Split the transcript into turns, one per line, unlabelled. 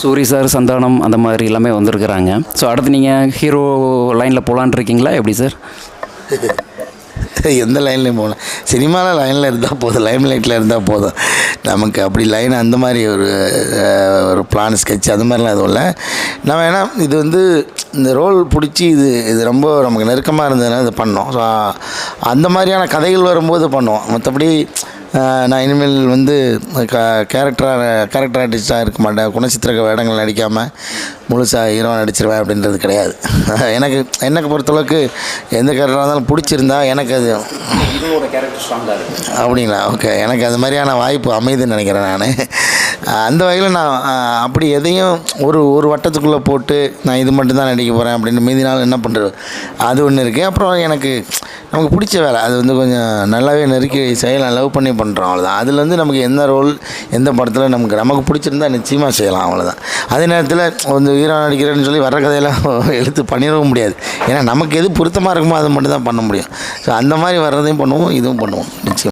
Suri sir, Santhanam அந்த மாதிரி எல்லாமே வந்திருக்கிறாங்க. ஸோ அடுத்து நீங்கள் ஹீரோ லைனில் போகலான் இருக்கீங்களா எப்படி சார்?
எந்த லைன்லேயும் போகலாம். சினிமாவில் லைனில் இருந்தால் போதும், லைம் லைட்டில் இருந்தால் போதும். நமக்கு அப்படி லைன் அந்த மாதிரி ஒரு பிளான் ஸ்கெட்ச் அது மாதிரிலாம் எதுவும் இல்லை. நம்ம ஏன்னா இது வந்து இந்த ரோல் பிடிச்சி இது ரொம்ப நமக்கு நெருக்கமாக இருந்ததுன்னா இது பண்ணோம். ஸோ அந்த மாதிரியான கதைகள் வரும்போது பண்ணுவோம். மற்றபடி நான் இனிமேல் வந்து கேரக்டர் ஆர்டிஸ்ட்டாக இருக்க மாட்டேன். குணச்சித்திர வேடங்கள் நடிக்காமல் முழுசாக ஹீரோ நடிச்சிருவேன் அப்படின்றது கிடையாது. எனக்கு பொறுத்தளவுக்கு எந்த கேரக்டராக இருந்தாலும் பிடிச்சிருந்தா எனக்கு அது அப்படிங்களா? ஓகே, எனக்கு அது மாதிரியான வாய்ப்பு அமைதுன்னு நினைக்கிறேன். நான் அந்த வகையில் நான் அப்படி எதையும் ஒரு வட்டத்துக்குள்ளே போட்டு நான் இது மட்டும்தான் நடிக்க போகிறேன் அப்படின்னு மீதி நாள் என்ன பண்ணுறது அது ஒன்று இருக்குது. அப்புறம் நமக்கு பிடிச்ச வேலை அது வந்து கொஞ்சம் நல்லாவே நெருக்கி செய்யலாம், லவ் பண்ணி பண்ணுறோம், அவ்வளோதான். அதில் வந்து நமக்கு எந்த ரோல் எந்த படத்தில் நமக்கு பிடிச்சிருந்தா நிச்சயமாக செய்யலாம், அவ்வளோதான். அதே நேரத்தில் வந்து ஹீரோ நடிக்கிறேன்னு சொல்லி வர கதையெல்லாம் எழுத்து பண்ணிடவும் முடியாது. ஏன்னா நமக்கு எது பொருத்தமாக இருக்குமோ அதை மட்டும் தான் பண்ண முடியும். ஸோ அந்த மாதிரி வர்றதையும் பண்ணுவோம், இதுவும் பண்ணுவோம்.